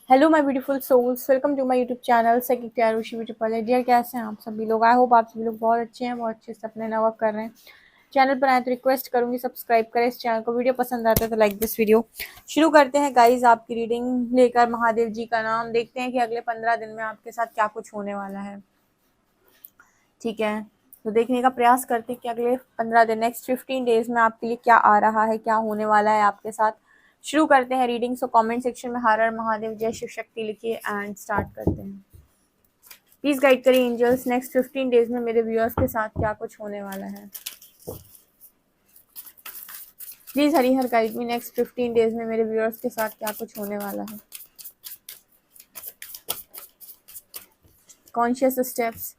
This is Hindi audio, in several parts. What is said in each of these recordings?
Hello my beautiful souls, welcome to my YouTube channel सेकिक प्यारुषि ब्यूटीफुल डियर। कैसे हैं आप सभी लोग? आई होप आप सभी लोग बहुत अच्छे हैं, बहुत अच्छे से अपने वर्क कर रहे हैं। चैनल पर आए तो रिक्वेस्ट करूंगी सब्सक्राइब करें इस चैनल को। वीडियो पसंद आता है तो लाइक दिस वीडियो। शुरू करते हैं गाइज आपकी रीडिंग लेकर। महादेव जी का नाम। देखते हैं कि अगले 15 दिन में आपके साथ क्या कुछ होने वाला है। ठीक है, तो देखने का प्रयास करते हैं कि अगले 15 दिन, नेक्स्ट 15 डेज में आपके लिए क्या आ रहा है, क्या होने वाला है आपके साथ। शुरू करते हैं रीडिंग। सो कमेंट सेक्शन में हर हर महादेव जय शिव शक्ति लिखिए एंड स्टार्ट करते हैं। प्लीज गाइड करिए एंजल्स, नेक्स्ट 15 डेज में मेरे व्यूअर्स के साथ क्या कुछ होने वाला है। Please Harihar guide me, next 15 days में मेरे व्यूअर्स के साथ क्या कुछ होने वाला है। Conscious steps.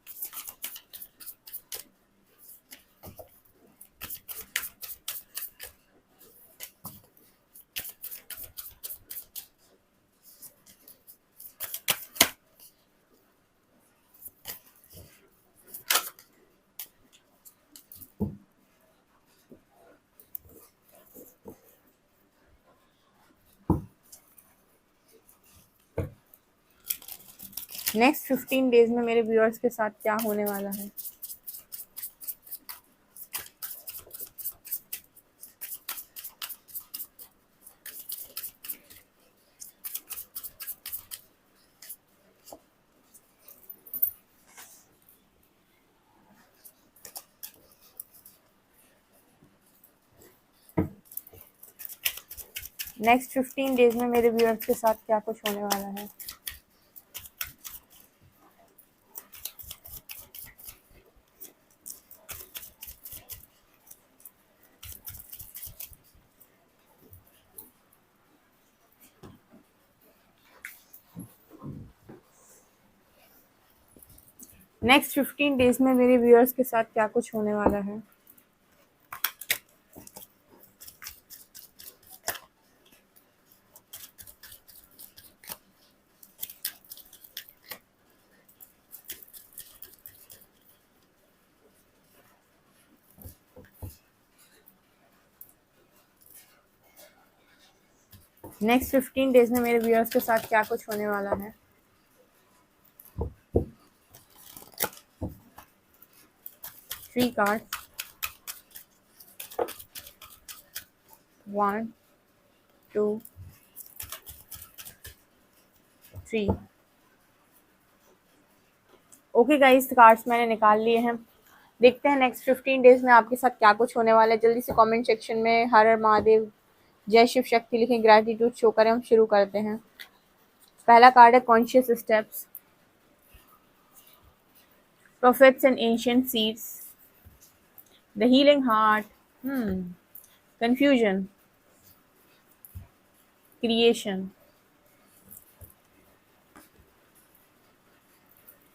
नेक्स्ट 15 डेज में मेरे व्यूअर्स के साथ क्या होने वाला है। नेक्स्ट 15 डेज में मेरे व्यूअर्स के साथ क्या कुछ होने वाला है। नेक्स्ट 15 डेज में मेरे व्यूअर्स के साथ क्या कुछ होने वाला है। नेक्स्ट 15 डेज में मेरे व्यूअर्स के साथ क्या कुछ होने वाला है। 3 कार्ड्स। 1 2 3। ओके गाइस, कार्ड्स मैंने निकाल लिए हैं। देखते हैं नेक्स्ट 15 डेज में आपके साथ क्या कुछ होने वाला है। जल्दी से कमेंट सेक्शन में हर हर महादेव जय शिव शक्ति लिखें, ग्रैटिट्यूड शो करें। हम शुरू करते हैं। पहला कार्ड है conscious steps, prophets and ancient seeds, the healing heart, confusion, creation,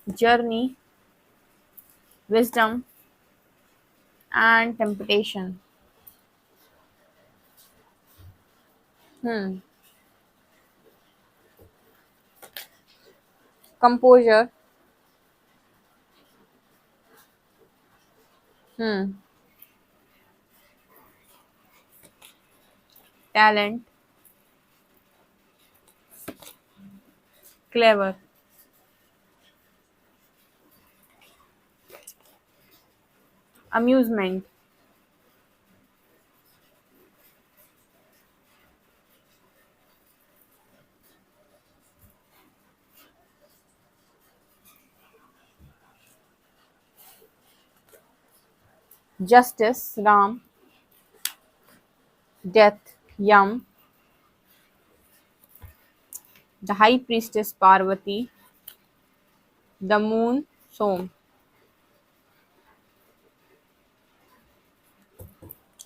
journey, wisdom and temptation. Composer, talent, clever, amusement, justice Ram, death Yama, the high priestess Parvati, the moon Soma.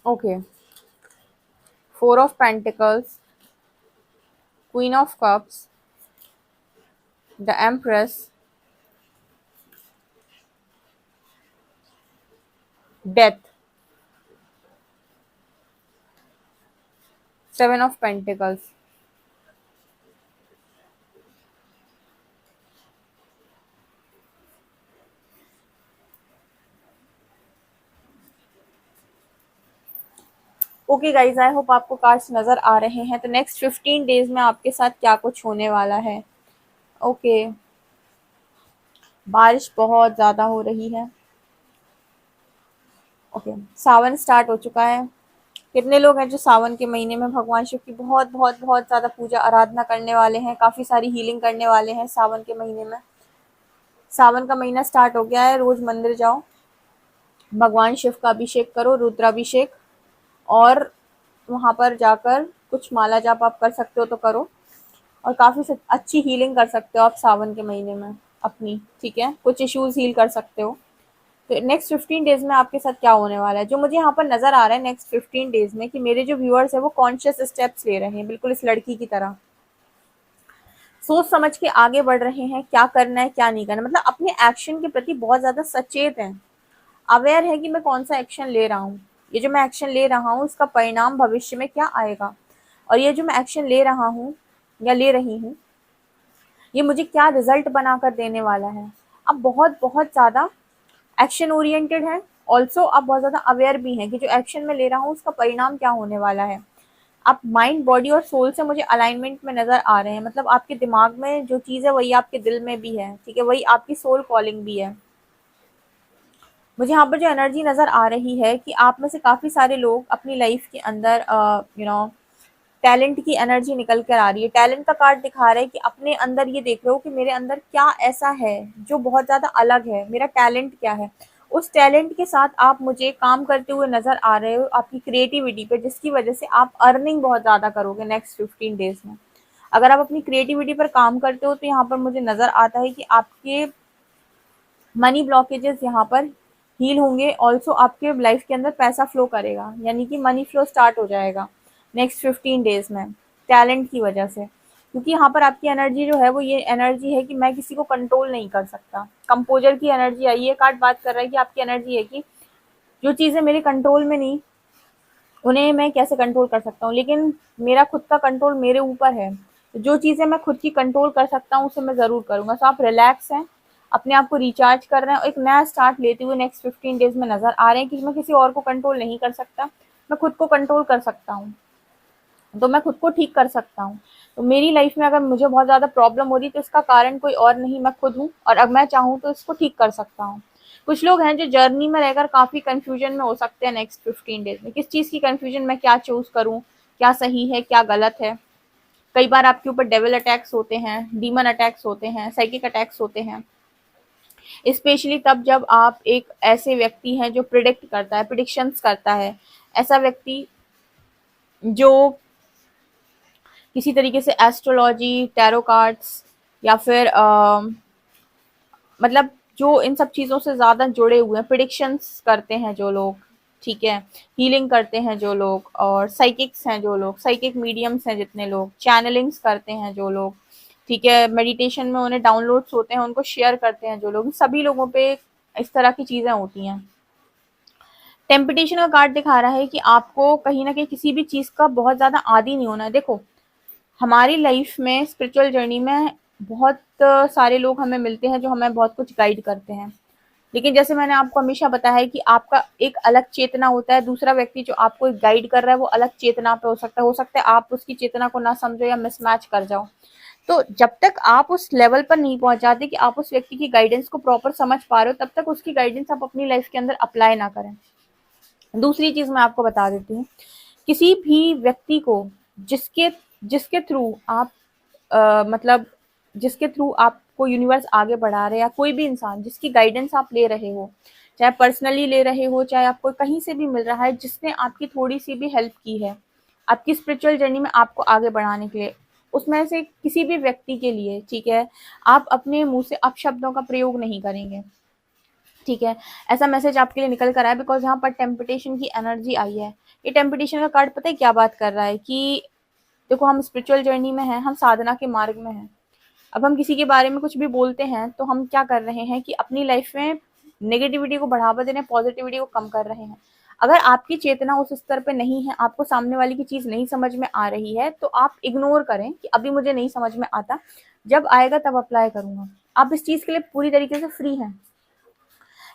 Okay, 4 of pentacles, queen of cups, the empress, death, 7 of pentacles. Okay guys, I hope आपको कार्ड्स नजर आ रहे हैं। तो नेक्स्ट 15 डेज में आपके साथ क्या कुछ होने वाला है। ओके, बारिश बहुत ज्यादा हो रही है। ओके, सावन स्टार्ट हो चुका है। कितने लोग हैं जो सावन के महीने में भगवान शिव की बहुत बहुत बहुत ज्यादा पूजा आराधना करने वाले हैं, काफी सारी हीलिंग करने वाले हैं सावन के महीने में। सावन का महीना स्टार्ट हो गया है, रोज मंदिर जाओ, भगवान शिव का अभिषेक करो, रुद्राभिषेक, और वहां पर जाकर कुछ माला जाप आप कर सकते हो तो करो, और काफी अच्छी हीलिंग कर सकते हो आप सावन के महीने में अपनी। ठीक है, कुछ इश्यूज हील कर सकते हो। तो नेक्स्ट 15 डेज में आपके साथ क्या होने वाला है, जो मुझे यहाँ पर नजर आ रहा है नेक्स्ट 15 डेज में, कि मेरे जो व्यूअर्स है वो कॉन्शियस स्टेप्स ले रहे हैं, बिल्कुल इस लड़की की तरह सोच समझ के आगे बढ़ रहे हैं, क्या करना है क्या नहीं करना, मतलब अपने एक्शन के प्रति बहुत ज्यादा सचेत हैं, अवेयर है कि मैं कौन सा एक्शन ले रहा हूँ, ये जो मैं एक्शन ले रहा हूँ इसका परिणाम भविष्य में क्या आएगा, और ये जो मैं एक्शन ले रहा हूँ या ले रही हूँ ये मुझे क्या रिजल्ट बनाकर देने वाला है। अब बहुत बहुत ज्यादा एक्शन ओरिएंटेड है, ऑल्सो आप बहुत ज्यादा अवेयर भी हैं कि जो एक्शन मैं ले रहा हूँ उसका परिणाम क्या होने वाला है। आप माइंड बॉडी और सोल से मुझे अलाइनमेंट में नजर आ रहे हैं, मतलब आपके दिमाग में जो चीज है वही आपके दिल में भी है, ठीक है, वही आपकी सोल कॉलिंग भी है। मुझे यहाँ पर जो एनर्जी नजर आ रही है कि आप में से काफी सारे लोग अपनी लाइफ के अंदर टैलेंट की एनर्जी निकल कर आ रही है। टैलेंट का कार्ड दिखा रहा है कि अपने अंदर ये देख रहे हो कि मेरे अंदर क्या ऐसा है जो बहुत ज्यादा अलग है, मेरा टैलेंट क्या है। उस टैलेंट के साथ आप मुझे काम करते हुए नजर आ रहे हो आपकी क्रिएटिविटी पे, जिसकी वजह से आप अर्निंग बहुत ज्यादा करोगे नेक्स्ट 15 डेज में। अगर आप अपनी क्रिएटिविटी पर काम करते हो तो यहाँ पर मुझे नजर आता है कि आपके मनी ब्लॉकेजेस यहाँ पर हील होंगे, ऑल्सो आपके लाइफ के अंदर पैसा फ्लो करेगा, यानी कि मनी फ्लो स्टार्ट हो जाएगा नेक्स्ट 15 डेज में, टैलेंट की वजह से। क्योंकि यहाँ पर आपकी एनर्जी जो है वो ये एनर्जी है कि मैं किसी को कंट्रोल नहीं कर सकता, कंपोजर की एनर्जी आई है। कार्ड बात कर रहा है कि आपकी एनर्जी है कि जो चीजें मेरे कंट्रोल में नहीं उन्हें मैं कैसे कंट्रोल कर सकता हूँ, लेकिन मेरा खुद का कंट्रोल मेरे ऊपर है। तो जो चीजें मैं खुद की कंट्रोल कर सकता हूँ उसे मैं जरूर करूंगा। तो आप रिलैक्स हैं, अपने आप को रिचार्ज कर रहे हैं और एक नया स्टार्ट लेते हुए नेक्स्ट 15 डेज में नजर आ रहे हैं कि मैं किसी और को कंट्रोल नहीं कर सकता, मैं खुद को कंट्रोल कर सकता हूँ, तो मैं खुद को ठीक कर सकता हूँ। तो मेरी लाइफ में अगर मुझे बहुत ज्यादा प्रॉब्लम हो रही है तो इसका कारण कोई और नहीं, मैं खुद हूँ, और अब मैं चाहूँ तो इसको ठीक कर सकता हूँ। कुछ लोग हैं जो जर्नी में रहकर काफी कंफ्यूजन में हो सकते हैं नेक्स्ट 15 डेज में, किस चीज की कंफ्यूजन, मैं क्या चूज करूँ, क्या सही है क्या गलत है। कई बार आपके ऊपर डेविल अटैक्स होते हैं, डीमन अटैक्स होते हैं, साइकिक अटैक्स होते हैं, स्पेशली तब जब आप एक ऐसे व्यक्ति हैं जो प्रिडिक्ट करता है, प्रिडिक्शंस करता है, ऐसा व्यक्ति जो किसी तरीके से एस्ट्रोलॉजी, टैरो कार्ड्स, या फिर मतलब जो इन सब चीजों से ज्यादा जुड़े हुए हैं, प्रिडिक्शंस करते हैं जो लोग, ठीक है, हीलिंग करते हैं जो लोग, और साइकिक्स हैं जो लोग, साइकिक मीडियम्स हैं जितने लोग, चैनलिंग्स करते हैं जो लोग, ठीक है, मेडिटेशन में उन्हें डाउनलोड्स होते हैं उनको शेयर करते हैं जो लोग, सभी लोगों पे इस तरह की चीजें होती हैं। टेम्पटेशन का कार्ड दिखा रहा है कि आपको कहीं ना कहीं किसी भी चीज का बहुत ज्यादा आदी नहीं होना है। देखो, हमारी लाइफ में स्पिरिचुअल जर्नी में बहुत सारे लोग हमें मिलते हैं जो हमें बहुत कुछ गाइड करते हैं, लेकिन जैसे मैंने आपको हमेशा बताया है कि आपका एक अलग चेतना होता है, दूसरा व्यक्ति जो आपको गाइड कर रहा है वो अलग चेतना पे हो सकता है आप उसकी चेतना को ना समझो या मिसमैच कर जाओ। तो जब तक आप उस लेवल पर नहीं पहुंच जाते कि आप उस व्यक्ति की गाइडेंस को प्रॉपर समझ पा रहे हो, तब तक उसकी गाइडेंस आप अपनी लाइफ के अंदर अप्लाई ना करें। दूसरी चीज मैं आपको बता देती हूँ, किसी भी व्यक्ति को जिसके जिसके थ्रू आप मतलब जिसके थ्रू आपको यूनिवर्स आगे बढ़ा रहे हैं, या कोई भी इंसान जिसकी गाइडेंस आप ले रहे हो, चाहे पर्सनली ले रहे हो चाहे आपको कहीं से भी मिल रहा है, जिसने आपकी थोड़ी सी भी हेल्प की है आपकी स्पिरिचुअल जर्नी में आपको आगे बढ़ाने के लिए, उसमें से किसी भी व्यक्ति के लिए, ठीक है, आप अपने मुंह से अपशब्दों का प्रयोग नहीं करेंगे। ठीक है, ऐसा मैसेज आपके लिए निकल कर आया, बिकॉज यहाँ पर टेम्पटेशन की एनर्जी आई है। ये टेम्पटेशन का कार्ड पता है क्या बात कर रहा है कि देखो, हम स्पिरिचुअल जर्नी में हैं, हम साधना के मार्ग में हैं। अब हम किसी के बारे में कुछ भी बोलते हैं तो हम क्या कर रहे हैं कि अपनी लाइफ में नेगेटिविटी को बढ़ावा देने, पॉजिटिविटी को कम कर रहे हैं। अगर आपकी चेतना उस स्तर पे नहीं है, आपको सामने वाले की चीज नहीं समझ में आ रही है, तो आप इग्नोर करें कि अभी मुझे नहीं समझ में आता, जब आएगा तब अप्लाई करूंगा। आप इस चीज के लिए पूरी तरीके से फ्री हैं।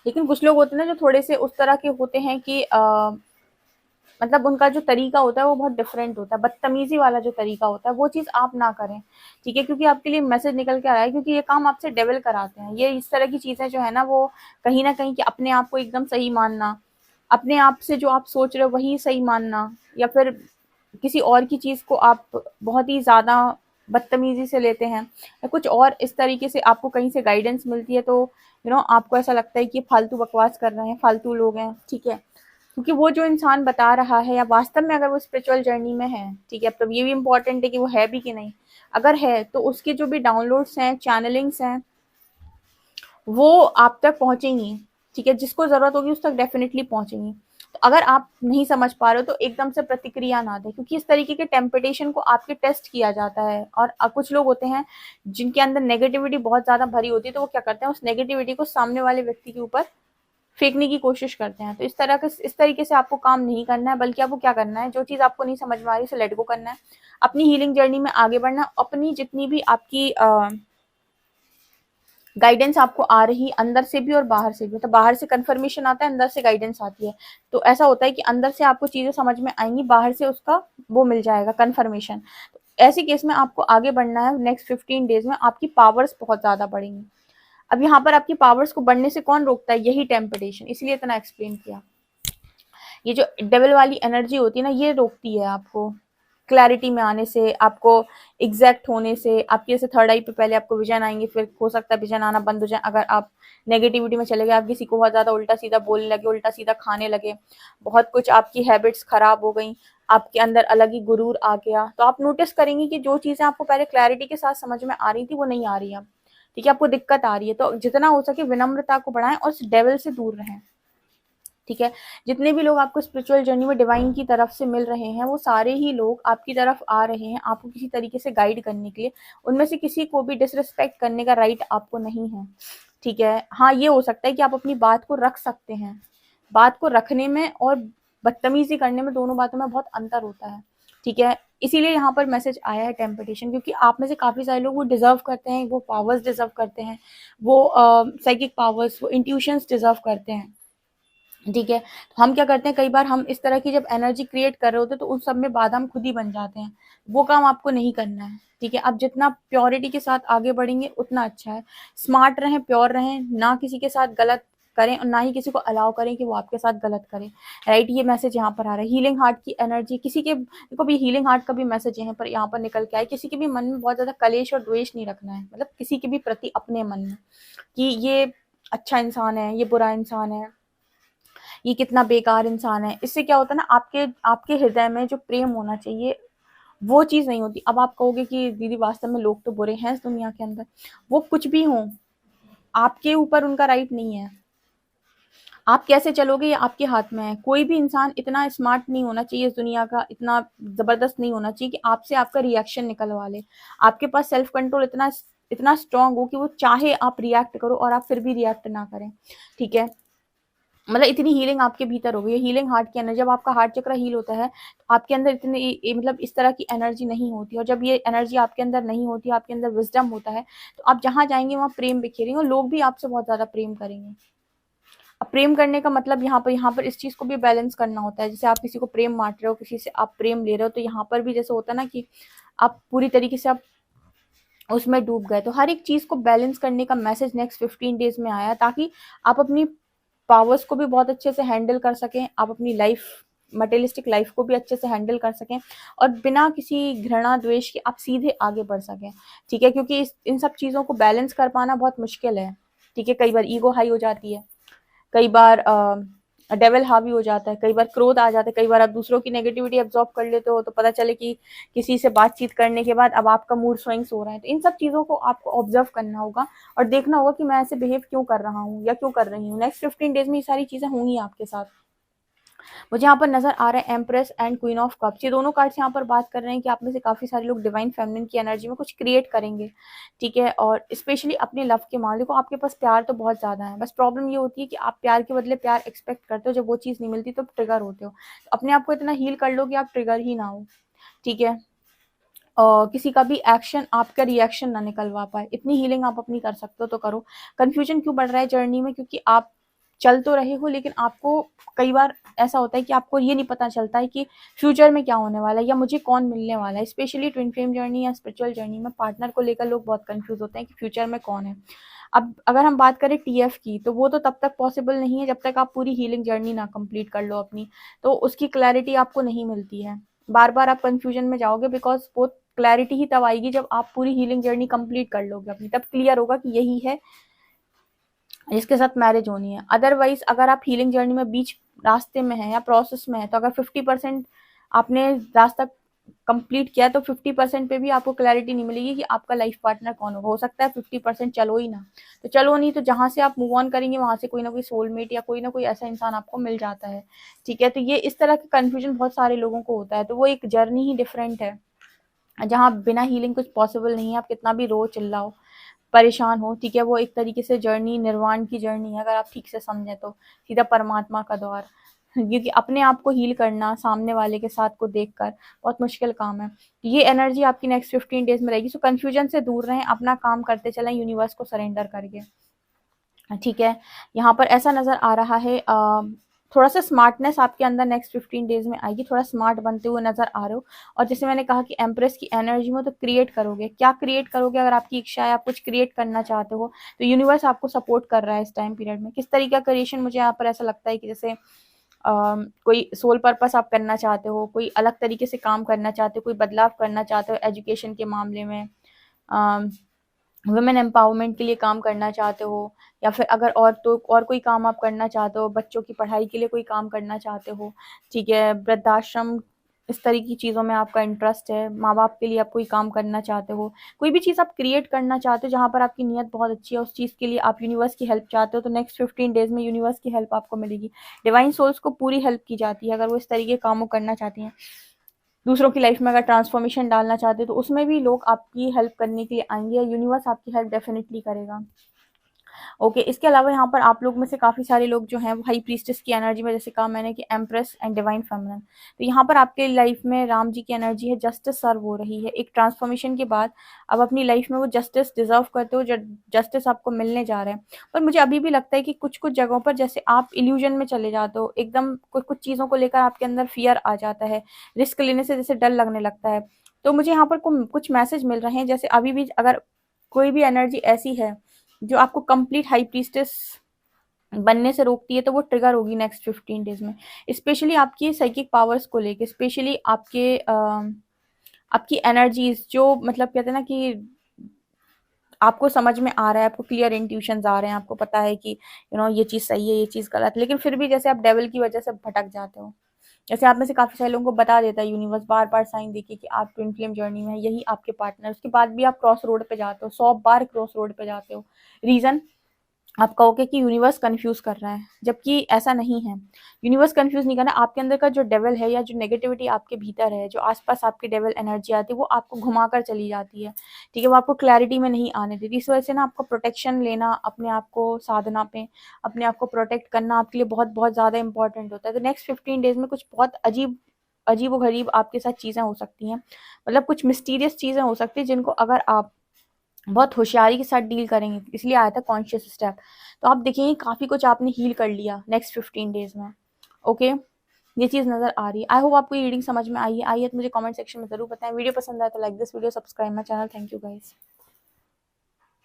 लेकिन कुछ लोग होते हैं ना जो थोड़े से उस तरह के होते हैं कि मतलब उनका जो तरीका होता है वो बहुत डिफरेंट होता है, बदतमीजी वाला जो तरीका होता है वो चीज़ आप ना करें, ठीक है, क्योंकि आपके लिए मैसेज निकल के आ रहा है, क्योंकि ये काम आपसे डेविल कराते हैं। ये इस तरह की चीज़ें जो है ना वो कहीं ना कहीं कि अपने आप को एकदम सही मानना, अपने आप से जो आप सोच रहे हो वही सही मानना, या फिर किसी और की चीज़ को आप बहुत ही ज़्यादा बदतमीजी से लेते हैं, या कुछ और इस तरीके से आपको कहीं से गाइडेंस मिलती है तो आपको ऐसा लगता है कि फालतू बकवास कर रहे हैं, फालतू लोग हैं, ठीक है, क्योंकि वो जो इंसान बता रहा है या वास्तव में अगर वो स्पिरिचुअल जर्नी में है, ठीक है, तो ये भी इम्पोर्टेंट है कि वो है भी कि नहीं। अगर है तो उसके जो भी डाउनलोड्स हैं, चैनलिंग्स हैं, वो आप तक पहुंचेंगी, ठीक है, जिसको जरूरत होगी उस तक डेफिनेटली पहुंचेंगी। तो अगर आप नहीं समझ पा रहे हो तो एकदम से प्रतिक्रिया ना दें, क्योंकि इस तरीके के टेम्पटेशन को आपके टेस्ट किया जाता है। और कुछ लोग होते हैं जिनके अंदर नेगेटिविटी बहुत ज्यादा भरी होती है, तो वो क्या करते हैं, उस नेगेटिविटी को सामने वाले व्यक्ति के ऊपर फेंकने की कोशिश करते हैं। तो इस तरीके से आपको काम नहीं करना है, बल्कि आपको क्या करना है, जो चीज आपको नहीं समझ में आ रही उसे लेट गो करना है, अपनी हीलिंग जर्नी में आगे बढ़ना, अपनी जितनी भी आपकी गाइडेंस आपको आ रही अंदर से भी और बाहर से भी, तो बाहर से कंफर्मेशन आता है, अंदर से गाइडेंस आती है। तो ऐसा होता है कि अंदर से आपको चीजें समझ में आएंगी, बाहर से उसका वो मिल जाएगा कंफर्मेशन। तो ऐसे केस में आपको आगे बढ़ना है। नेक्स्ट 15 डेज में आपकी पावर्स बहुत ज्यादा बढ़ेंगी। अब यहाँ पर आपकी पावर्स को बढ़ने से कौन रोकता है, यही टेम्पटेशन, इसलिए इतना एक्सप्लेन किया। ये जो डेविल वाली एनर्जी होती है ना, ये रोकती है आपको क्लैरिटी में आने से, आपको एग्जैक्ट होने से। आपकी जैसे थर्ड आई पे पहले आपको विजन आएंगे, फिर हो सकता है विजन आना बंद हो जाए अगर आप नेगेटिविटी में चले गए, आप किसी को बहुत ज्यादा उल्टा सीधा बोलने लगे, उल्टा सीधा खाने लगे, बहुत कुछ आपकी हैबिट्स खराब हो गई, आपके अंदर अलग ही गुरूर आ गया, तो आप नोटिस करेंगे कि जो चीजें आपको पहले क्लैरिटी के साथ समझ में आ रही थी वो नहीं आ रही है, ठीक है, आपको दिक्कत आ रही है। तो जितना हो सके विनम्रता को बढ़ाएं और इस डेविल से दूर रहें, ठीक है। जितने भी लोग आपको स्पिरिचुअल जर्नी में डिवाइन की तरफ से मिल रहे हैं, वो सारे ही लोग आपकी तरफ आ रहे हैं आपको किसी तरीके से गाइड करने के लिए। उनमें से किसी को भी डिसरिस्पेक्ट करने का राइट आपको नहीं है, ठीक है। हाँ, ये हो सकता है कि आप अपनी बात को रख सकते हैं, बात को रखने में और बदतमीजी करने में, दोनों बातों में बहुत अंतर होता है, ठीक है। इसीलिए यहाँ पर मैसेज आया है टेम्पटेशन, क्योंकि आप में से काफी सारे लोग वो डिजर्व करते हैं, वो पावर्स डिजर्व करते हैं, वो साइकिक पावर्स, वो इंट्यूशंस डिजर्व करते हैं, ठीक है। तो हम क्या करते हैं, कई बार हम इस तरह की जब एनर्जी क्रिएट कर रहे होते हैं तो उस सब में बाधा हम खुद ही बन जाते हैं। वो काम आपको नहीं करना है, ठीक है। आप जितना प्योरिटी के साथ आगे बढ़ेंगे उतना अच्छा है। स्मार्ट रहें, प्योर रहें, ना किसी के साथ गलत करें और ना ही किसी को अलाउ करें कि वो आपके साथ गलत करे, राइट। ये मैसेज यहाँ पर आ रहा है। हीलिंग हार्ट की एनर्जी, किसी के देखो भी हीलिंग हार्ट का भी मैसेज यहाँ पर निकल के आए, किसी के भी मन में बहुत ज्यादा कलेश और द्वेष नहीं रखना है, मतलब किसी के भी प्रति अपने मन में कि ये अच्छा इंसान है, ये बुरा इंसान है, ये कितना बेकार इंसान है। इससे क्या होता है ना, आपके आपके हृदय में जो प्रेम होना चाहिए वो चीज नहीं होती। अब आप कहोगे कि दीदी वास्तव में लोग तो बुरे हैं इस दुनिया के अंदर, वो कुछ भी हो, आपके ऊपर उनका राइट नहीं है। आप कैसे चलोगे ये आपके हाथ में है। कोई भी इंसान इतना स्मार्ट नहीं होना चाहिए इस दुनिया का, इतना जबरदस्त नहीं होना चाहिए कि आपसे आपका रिएक्शन निकलवा ले। आपके पास सेल्फ कंट्रोल इतना इतना स्ट्रांग हो कि वो चाहे आप रिएक्ट करो और आप फिर भी रिएक्ट ना करें, ठीक है। मतलब इतनी हीलिंग आपके भीतर हो गई है। हीलिंग हार्ट की एनर्जी, जब आपका हार्ट चक्र हील होता है तो आपके अंदर इतनी मतलब इस तरह की एनर्जी नहीं होती, और जब ये एनर्जी आपके अंदर नहीं होती, आपके अंदर विजडम होता है, तो आप जहां जाएंगे वहां प्रेम बिखेरेंगे और लोग भी आपसे बहुत ज्यादा प्रेम करेंगे। अब प्रेम करने का मतलब यहाँ पर इस चीज को भी बैलेंस करना होता है। जैसे आप किसी को प्रेम बांट रहे हो, किसी से आप प्रेम ले रहे हो, तो यहाँ पर भी जैसे होता है ना कि आप पूरी तरीके से आप उसमें डूब गए। तो हर एक चीज को बैलेंस करने का मैसेज नेक्स्ट 15 डेज में आया, ताकि आप अपनी पावर्स को भी बहुत अच्छे से हैंडल कर सकें, आप अपनी लाइफ, मटेरियलिस्टिक लाइफ को भी अच्छे से हैंडल कर सकें, और बिना किसी घृणा द्वेष के आप सीधे आगे बढ़ सकें, ठीक है। क्योंकि इन सब चीज़ों को बैलेंस कर पाना बहुत मुश्किल है, ठीक है। कई बार ईगो हाई हो जाती है, कई बार डेविल हावी हो जाता है, कई बार क्रोध आ जाता है, कई बार आप दूसरों की नेगेटिविटी एब्जॉर्ब कर लेते हो, तो पता चले कि किसी से बातचीत करने के बाद अब आपका मूड स्विंग्स हो रहा है। तो इन सब चीज़ों को आपको ऑब्जर्व करना होगा और देखना होगा कि मैं ऐसे बिहेव क्यों कर रहा हूँ या क्यों कर रही हूँ। नेक्स्ट 15 डेज में ये सारी चीज़ें होंगी आपके साथ। मुझे यहाँ पर नजर आ रहा है empress and queen of cups. ये दोनों कार्ड्स यहाँ पर बात कर रहे हैं कि आप में से काफी सारे लोग डिवाइन फेमिनिन की एनर्जी में कुछ क्रिएट करेंगे, ठीक है। और स्पेशली अपने लव के मामले को, आपके पास प्यार तो बहुत ज्यादा है, बस प्रॉब्लम ये होती है कि आप प्यार के बदले प्यार एक्सपेक्ट करते हो, जब वो चीज नहीं मिलती तो ट्रिगर होते हो। तो अपने आप को इतना हील कर लो कि आप ट्रिगर ही ना हो, ठीक है। और किसी का भी एक्शन आपका रिएक्शन ना निकलवा पाए, इतनी हीलिंग आप अपनी कर सकते हो तो करो। कंफ्यूजन क्यों बढ़ रहा है जर्नी में, क्योंकि आप चल तो रहे हो, लेकिन आपको कई बार ऐसा होता है कि आपको ये नहीं पता चलता है कि फ्यूचर में क्या होने वाला है या मुझे कौन मिलने वाला है। स्पेशली ट्विन फ्लेम जर्नी या स्पिरिचुअल जर्नी में पार्टनर को लेकर लोग बहुत कंफ्यूज होते हैं कि फ्यूचर में कौन है। अब अगर हम बात करें टीएफ की, तो वो तो तब तक पॉसिबल नहीं है जब तक आप पूरी हीलिंग जर्नी ना कंप्लीट कर लो अपनी, तो उसकी क्लैरिटी आपको नहीं मिलती है। बार बार आप कंफ्यूजन में जाओगे, बिकॉज वो क्लैरिटी ही तब आएगी जब आप पूरी हीलिंग जर्नी कंप्लीट कर लोगे अपनी, तब क्लियर होगा कि यही है जिसके साथ मैरिज होनी है। अदरवाइज अगर आप हीलिंग जर्नी में बीच रास्ते में है या प्रोसेस में है, तो अगर 50% आपने रास्ता कंप्लीट किया तो 50% पे भी आपको क्लैरिटी नहीं मिलेगी कि आपका लाइफ पार्टनर कौन होगा। हो सकता है 50% चलो ही ना, तो चलो नहीं, तो जहां से आप मूव ऑन करेंगे वहां से कोई ना कोई सोलमेट या कोई ना कोई ऐसा इंसान आपको मिल जाता है। ठीक है, तो ये इस तरह का कंफ्यूजन बहुत सारे लोगों को होता है। तो वो एक जर्नी ही डिफरेंट है जहाँ बिना हीलिंग कुछ पॉसिबल नहीं है। आप कितना भी रो चिल्लाओ परेशान हो, ठीक है, वो एक तरीके से जर्नी निर्वाण की जर्नी है, अगर आप ठीक से समझें तो सीधा परमात्मा का द्वार। क्योंकि अपने आप को हील करना सामने वाले के साथ को देखकर बहुत मुश्किल काम है। ये एनर्जी आपकी नेक्स्ट 15 डेज में रहेगी। सो कंफ्यूजन से दूर रहें, अपना काम करते चलें यूनिवर्स को सरेंडर करके। ठीक है, यहाँ पर ऐसा नज़र आ रहा है थोड़ा सा स्मार्टनेस आपके अंदर नेक्स्ट 15 डेज में आएगी, थोड़ा स्मार्ट बनते हुए नजर आ रहे हो। और जैसे मैंने कहा कि एम्प्रेस की एनर्जी में तो क्रिएट करोगे, क्या क्रिएट करोगे, अगर आपकी इच्छा है आप कुछ क्रिएट करना चाहते हो तो यूनिवर्स आपको सपोर्ट कर रहा है इस टाइम पीरियड में। किस तरीके का क्रिएशन, मुझे यहाँ पर ऐसा लगता है कि जैसे कोई सोल पर्पस आप करना चाहते हो, कोई अलग तरीके से काम करना चाहते हो, कोई बदलाव करना चाहते हो एजुकेशन के मामले में, वुमेन एम्पावरमेंट के लिए काम करना चाहते हो, या फिर अगर और तो और कोई काम आप करना चाहते हो, बच्चों की पढ़ाई के लिए कोई काम करना चाहते हो, ठीक है, वृद्धाश्रम, इस तरह की चीज़ों में आपका इंटरेस्ट है, माँ बाप के लिए आप कोई काम करना चाहते हो, कोई भी चीज़ आप क्रिएट करना चाहते हो जहाँ पर आपकी नीयत बहुत अच्छी है, उस चीज़ के लिए आप यूनिवर्स की हेल्प चाहते हो, तो नेक्स्ट 15 डेज में यूनिवर्स की हेल्प आपको मिलेगी। डिवाइन सोल्स को पूरी हेल्प की जाती है अगर वो इस तरीके के कामों करना चाहती हैं। दूसरों की लाइफ में अगर ट्रांसफॉर्मेशन डालना चाहते हो तो उसमें भी लोग आपकी हेल्प करने के लिए आएंगे, या यूनिवर्स आपकी हेल्प डेफिनेटली करेगा। ओके, इसके अलावा यहाँ पर आप लोग में से काफ़ी सारे लोग जो हैं वो हाई प्रीस्टेस की एनर्जी में, जैसे कहा मैंने कि एम्प्रेस एंड डिवाइन फेमिनिन, तो यहाँ पर आपके लाइफ में राम जी की एनर्जी है, जस्टिस सर्व हो रही है। एक ट्रांसफॉर्मेशन के बाद अब अपनी लाइफ में वो जस्टिस डिजर्व करते हो, जस्टिस आपको मिलने जा रहे हैं। पर मुझे अभी भी लगता है कि कुछ कुछ जगहों पर जैसे आप इल्यूजन में चले जाते हो, एकदम कुछ कुछ चीज़ों को लेकर आपके अंदर फियर आ जाता है, रिस्क लेने से जैसे डर लगने लगता है। तो मुझे यहाँ पर कुछ मैसेज मिल रहे हैं, जैसे अभी भी अगर कोई भी एनर्जी ऐसी है जो आपको कंप्लीट हाई प्रीस्टेस बनने से रोकती है, तो वो ट्रिगर होगी नेक्स्ट 15 डेज में, स्पेशली आपकी साइकिक पावर्स को लेके, स्पेशली आपके आपकी एनर्जीज जो मतलब कहते हैं ना कि आपको समझ में आ रहा है, आपको क्लियर इंट्यूशंस आ रहे हैं, आपको पता है कि ये चीज़ सही है, ये चीज़ गलत, लेकिन फिर भी जैसे आप डेविल की वजह से भटक जाते हो। जैसे आप में से काफ़ी सारे लोगों को बता देता है यूनिवर्स बार बार साइन देके कि आप ट्विन फ्लेम जर्नी में है, यही आपके पार्टनर, उसके बाद भी आप क्रॉस रोड पे जाते हो, 100 बार क्रॉस रोड पे जाते हो। रीज़न, आप कहोगे कि यूनिवर्स कंफ्यूज कर रहा है, जबकि ऐसा नहीं है। यूनिवर्स कंफ्यूज नहीं कर रहा, आपके अंदर का जो डेविल है या जो नेगेटिविटी आपके भीतर है, जो आसपास आपके डेविल एनर्जी आती है, वो आपको घुमाकर चली जाती है। ठीक है, वो आपको क्लैरिटी में नहीं आने देती। इस वजह से ना आपको प्रोटेक्शन लेना, अपने आप को साधना पे अपने आप को प्रोटेक्ट करना आपके लिए बहुत बहुत ज़्यादा इंपॉर्टेंट होता है। तो नेक्स्ट 15 डेज में कुछ बहुत अजीब व गरीब आपके साथ चीज़ें हो सकती हैं, मतलब कुछ मिस्टीरियस चीज़ें हो सकती हैं जिनको अगर आप बहुत होशियारी के साथ डील करेंगे, इसलिए आया था कॉन्शियस स्टेप। तो आप देखेंगे काफ़ी कुछ आपने हील कर लिया नेक्स्ट 15 डेज में। ओके, ये चीज़ नज़र आ रही है। आई होप आपको ये रीडिंग समझ में आई है तो मुझे कमेंट सेक्शन में ज़रूर बताएं। वीडियो पसंद आए तो like this video, subscribe my channel. Thank you guys.